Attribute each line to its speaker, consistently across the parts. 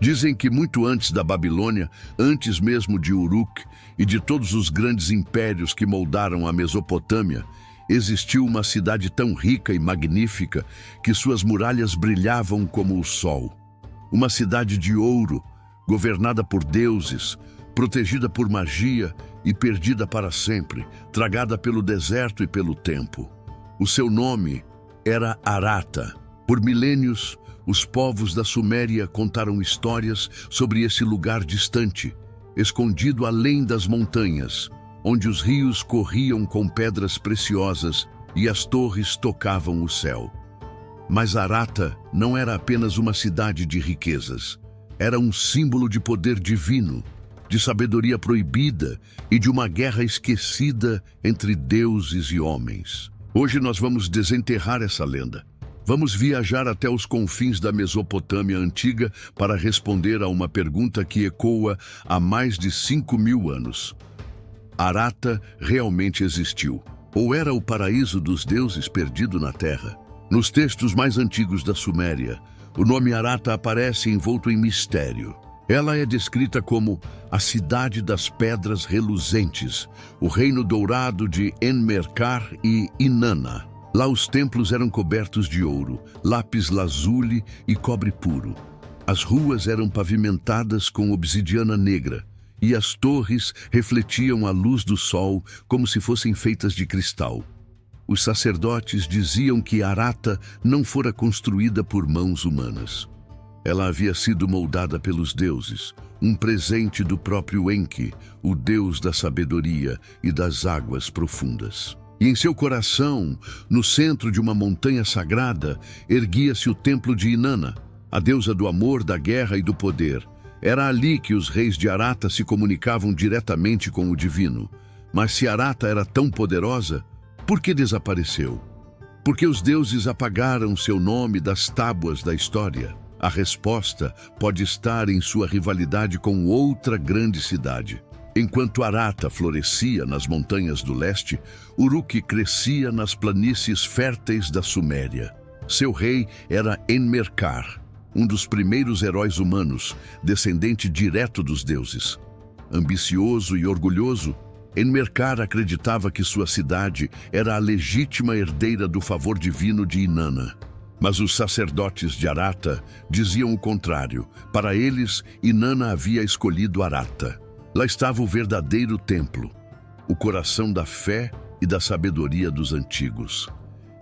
Speaker 1: Dizem que muito antes da Babilônia, antes mesmo de Uruk e de todos os grandes impérios que moldaram a Mesopotâmia, existiu uma cidade tão rica e magnífica que suas muralhas brilhavam como o sol. Uma cidade de ouro, governada por deuses, protegida por magia e perdida para sempre, tragada pelo deserto e pelo tempo. O seu nome era Arata. Por milênios, os povos da Suméria contaram histórias sobre esse lugar distante, escondido além das montanhas, onde os rios corriam com pedras preciosas e as torres tocavam o céu. Mas Arata não era apenas uma cidade de riquezas. Era um símbolo de poder divino, de sabedoria proibida e de uma guerra esquecida entre deuses e homens. Hoje nós vamos desenterrar essa lenda. Vamos viajar até os confins da Mesopotâmia antiga para responder a uma pergunta que ecoa há mais de 5.000 anos. Arata realmente existiu? Ou era o paraíso dos deuses perdido na terra? Nos textos mais antigos da Suméria, o nome Arata aparece envolto em mistério. Ela é descrita como a cidade das pedras reluzentes, o reino dourado de Enmerkar e Inanna. Lá os templos eram cobertos de ouro, lápis-lazuli e cobre puro. As ruas eram pavimentadas com obsidiana negra, e as torres refletiam a luz do sol como se fossem feitas de cristal. Os sacerdotes diziam que Arata não fora construída por mãos humanas. Ela havia sido moldada pelos deuses, um presente do próprio Enki, o deus da sabedoria e das águas profundas. E em seu coração, no centro de uma montanha sagrada, erguia-se o templo de Inanna, a deusa do amor, da guerra e do poder. Era ali que os reis de Arata se comunicavam diretamente com o divino. Mas se Arata era tão poderosa, por que desapareceu? Porque os deuses apagaram seu nome das tábuas da história. A resposta pode estar em sua rivalidade com outra grande cidade. Enquanto Arata florescia nas montanhas do leste, Uruk crescia nas planícies férteis da Suméria. Seu rei era Enmerkar, um dos primeiros heróis humanos, descendente direto dos deuses. Ambicioso e orgulhoso, Enmerkar acreditava que sua cidade era a legítima herdeira do favor divino de Inanna. Mas os sacerdotes de Arata diziam o contrário. Para eles, Inanna havia escolhido Arata. Lá estava o verdadeiro templo, o coração da fé e da sabedoria dos antigos.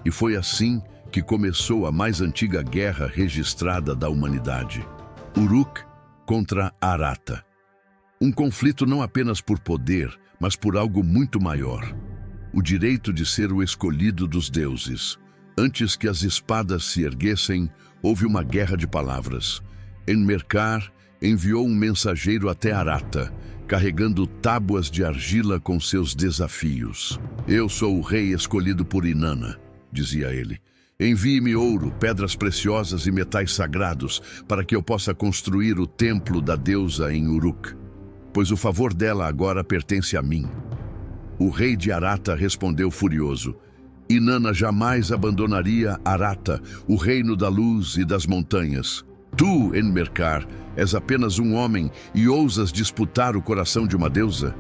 Speaker 1: E foi assim que começou a mais antiga guerra registrada da humanidade. Uruk contra Arata. Um conflito não apenas por poder, mas por algo muito maior. O direito de ser o escolhido dos deuses. Antes que as espadas se erguessem, houve uma guerra de palavras. Enmerkar enviou um mensageiro até Arata, carregando tábuas de argila com seus desafios. Eu sou o rei escolhido por Inanna, dizia ele. Envie-me ouro, pedras preciosas e metais sagrados para que eu possa construir o templo da deusa em Uruk, pois o favor dela agora pertence a mim. O rei de Arata respondeu furioso. Inanna jamais abandonaria Arata, o reino da luz e das montanhas. Tu, Enmerkar, és apenas um homem e ousas disputar o coração de uma deusa?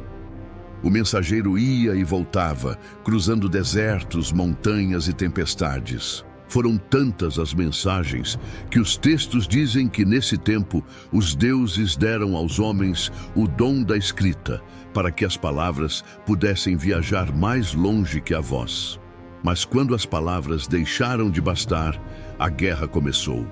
Speaker 1: O mensageiro ia e voltava, cruzando desertos, montanhas e tempestades. Foram tantas as mensagens que os textos dizem que nesse tempo os deuses deram aos homens o dom da escrita, para que as palavras pudessem viajar mais longe que a voz. Mas quando as palavras deixaram de bastar, a guerra começou.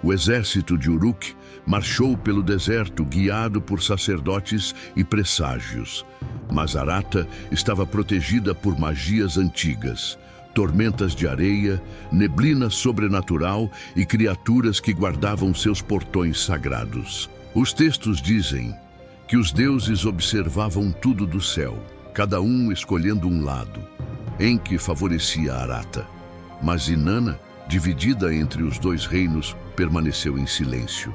Speaker 1: O exército de Uruk marchou pelo deserto guiado por sacerdotes e presságios. Mas Arata estava protegida por magias antigas, tormentas de areia, neblina sobrenatural e criaturas que guardavam seus portões sagrados. Os textos dizem que os deuses observavam tudo do céu, cada um escolhendo um lado. Enki favorecia Arata, mas Inanna, dividida entre os dois reinos, permaneceu em silêncio.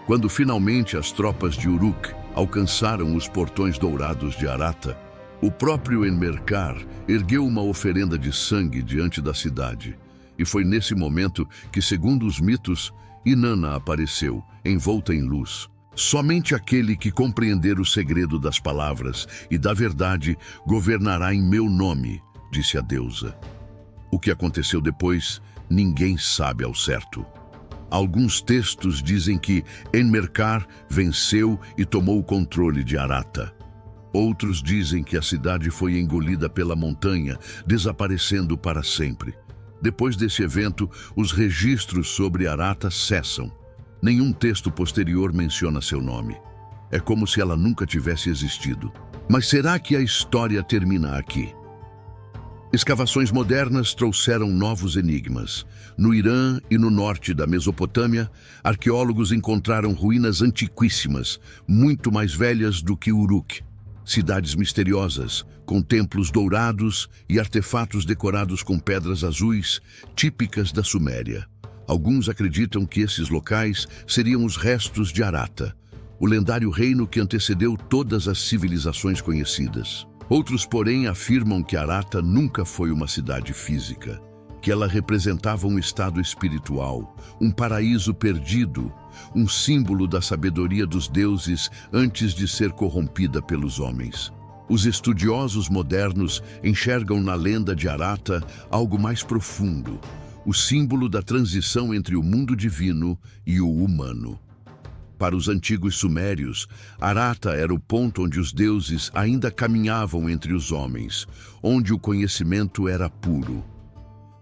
Speaker 1: Quando finalmente as tropas de Uruk alcançaram os portões dourados de Arata, o próprio Enmerkar ergueu uma oferenda de sangue diante da cidade. E foi nesse momento que, segundo os mitos, Inanna apareceu, envolta em luz. Somente aquele que compreender o segredo das palavras e da verdade governará em meu nome, disse a deusa. O que aconteceu depois, ninguém sabe ao certo. Alguns textos dizem que Enmerkar venceu e tomou o controle de Arata. Outros dizem que a cidade foi engolida pela montanha, desaparecendo para sempre. Depois desse evento, os registros sobre Arata cessam. Nenhum texto posterior menciona seu nome. É como se ela nunca tivesse existido. Mas será que a história termina aqui? Escavações modernas trouxeram novos enigmas. No Irã e no norte da Mesopotâmia, arqueólogos encontraram ruínas antiquíssimas, muito mais velhas do que Uruk. Cidades misteriosas, com templos dourados e artefatos decorados com pedras azuis, típicas da Suméria. Alguns acreditam que esses locais seriam os restos de Arata, o lendário reino que antecedeu todas as civilizações conhecidas. Outros, porém, afirmam que Arata nunca foi uma cidade física, que ela representava um estado espiritual, um paraíso perdido, um símbolo da sabedoria dos deuses antes de ser corrompida pelos homens. Os estudiosos modernos enxergam na lenda de Arata algo mais profundo, o símbolo da transição entre o mundo divino e o humano. Para os antigos sumérios, Arata era o ponto onde os deuses ainda caminhavam entre os homens, onde o conhecimento era puro.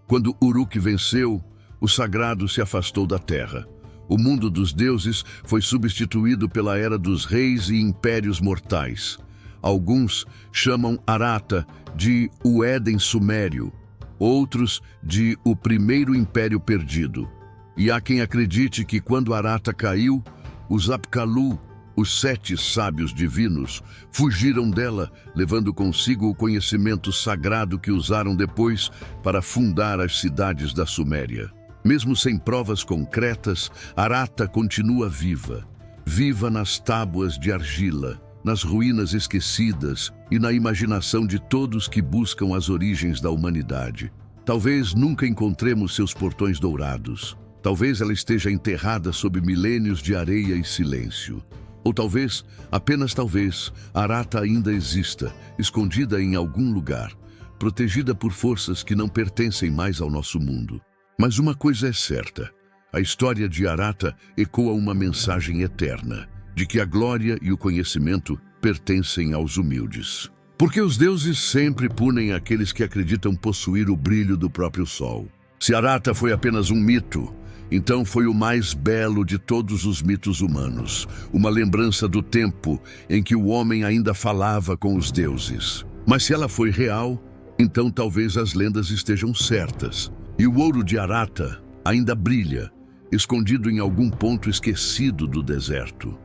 Speaker 1: Quando Uruk venceu, o sagrado se afastou da terra. O mundo dos deuses foi substituído pela era dos reis e impérios mortais. Alguns chamam Arata de o Éden sumério, outros de o primeiro império perdido. E há quem acredite que quando Arata caiu, os Apkallu, os 7 sábios divinos, fugiram dela, levando consigo o conhecimento sagrado que usaram depois para fundar as cidades da Suméria. Mesmo sem provas concretas, Arata continua viva. Viva nas tábuas de argila, nas ruínas esquecidas e na imaginação de todos que buscam as origens da humanidade. Talvez nunca encontremos seus portões dourados. Talvez ela esteja enterrada sob milênios de areia e silêncio. Ou talvez, apenas talvez, Arata ainda exista, escondida em algum lugar, protegida por forças que não pertencem mais ao nosso mundo. Mas uma coisa é certa, a história de Arata ecoa uma mensagem eterna, de que a glória e o conhecimento pertencem aos humildes. Porque os deuses sempre punem aqueles que acreditam possuir o brilho do próprio sol. Se Arata foi apenas um mito, então foi o mais belo de todos os mitos humanos, uma lembrança do tempo em que o homem ainda falava com os deuses. Mas se ela foi real, então talvez as lendas estejam certas. E o ouro de Arata ainda brilha, escondido em algum ponto esquecido do deserto.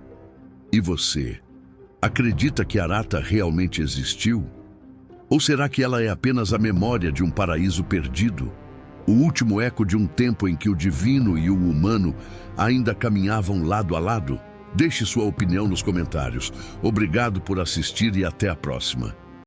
Speaker 1: E você, acredita que Arata realmente existiu? Ou será que ela é apenas a memória de um paraíso perdido? O último eco de um tempo em que o divino e o humano ainda caminhavam lado a lado? Deixe sua opinião nos comentários. Obrigado por assistir e até a próxima.